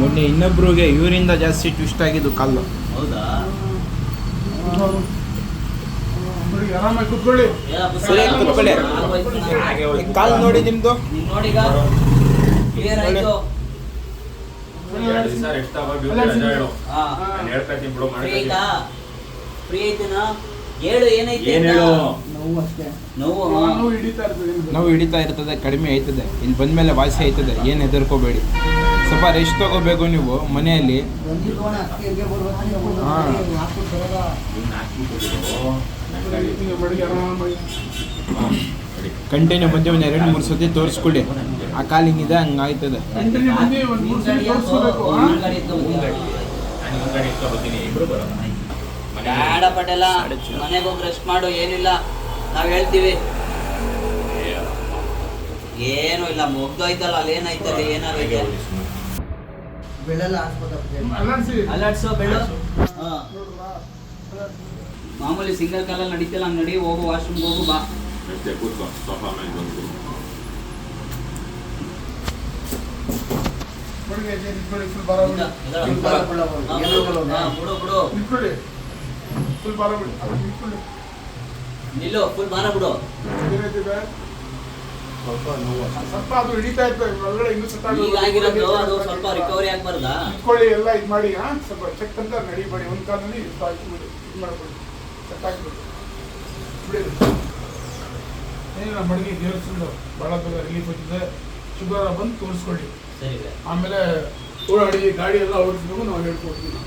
ಮೊನ್ನೆ ಇನ್ನೊಬ್ರಿಗೆ ಇವರಿಂದ ಜಾಸ್ತಿ ಟ್ವಿಸ್ಟ್ ಆಗಿದ್ದು ಕಾಲು. ಹೌದಾ? ಆರಾಮಾಗಿ ಕೂತ್ಕೊಳ್ಳಿ. ಸರಿಯಾಗಿ ಕೂತ್ಕೊಳ್ಳಿ. ಕಾಲು ನೋಡಿ ನಿಮ್ದು ನೋಡಿಗ ಕ್ಲಿಯರ್ ಆಯ್ತು. ಫ್ರೀ ಐತೆನಾ? ಹೇಳು ಏನೈತೆ? ನೋವು ಹಿಡಿತಾ ಇರ್ತದೆ, ಕಡಿಮೆ ಆಯ್ತದೆ. ಇಲ್ಲಿ ಬಂದ್ಮೇಲೆ ವಾಸಿ ಆಯ್ತದೆ, ಏನು ಹೆದರ್ಕೋಬೇಡಿ. ಸ್ವಲ್ಪ ರೆಸ್ಟ್ ತಗೋಬೇಕು ನೀವು ಮನೆಯಲ್ಲಿ. ಕಂಟಿನ್ಯೂ ಮಧ್ಯೆ ಒಂದು 2-3 ಸತಿ ತೋರಿಸ್ಕೊಳ್ಳಿ. ಆ ಕಾಲು ಹಿಂಗಿದೆ ಹಂಗಾಯ್ತದೆ. ಬೇಡ ಪಟೇಲ, ಮನೆಗೆ ಹೋಗಿ ರೆಸ್ಟ್ ಮಾಡು. ಏನಿಲ್ಲ, ನಾವ್ ಹೇಳ್ತೀವಿ. ಏನು ಇಲ್ಲ, ಮುಗ್ದೋಯ್ತಲ್ಲ. ಅಲ್ಲಿ ಏನಾಯ್ತಲ್ಲ, ಏನಾಗೈತೆ ಅಲರ್ಟ್ಸು ಬೆಳು. ಮಾಮೂಲಿ ಸಿಂಗಲ್ ಕಾಲಲ್ಲಿ ನಡೀತಿಲ್ಲ, ಹಂಗೆ ನಡಿ. ಹೋಗು, ವಾಶ್ರೂಮ್ಗೆ ಹೋಗು, ಬಾ. ನಿಲ್ಲು, ಫುಲ್ ಭಾರ ಬಿಡು. ಸ್ವಲ್ಪ ಅದು ಹಿಡಿತಾ ಇರ್ತದೆ ಒಳಗಡೆ. ಇನ್ನೂ ಈಗ ಆಗಿರೋದು ಅದು ಸ್ವಲ್ಪ ರಿಕವರಿ ಆಗ್ಬಾರ್ದಾ? ಇಟ್ಕೊಳ್ಳಿ, ಎಲ್ಲ ಇದು ಮಾಡಿ. ಸ್ವಲ್ಪ ಚೆಕ್ ಅಂತ ನಡಿಬೇಡಿ. ಒಂದು ಕಾಲದಲ್ಲಿ ಇದು ಮಾಡ್ಕೊಳ್ಳಿ, ಸೆಟ್ ಆಗಿಬಿಡಿ. ಬಿಡಿ, ಏನಿಲ್ಲ, ಮಡಗಿ ದೇವಸ್ಥಾನದ ಭಾಳ ಬೇಗ ರಿಲೀಫ್ ಆಗ್ತದೆ. ಶುಕ್ರವಾರ ಬಂದು ತೋರಿಸ್ಕೊಳ್ಳಿ. ಸರಿ. ಆಮೇಲೆ ಓಡಾಡಿ ಗಾಡಿ ಎಲ್ಲ ಓಡಿಸ್ಬೇಕು, ನಾವು ಹೇಳ್ಕೊಡ್ತೀವಿ.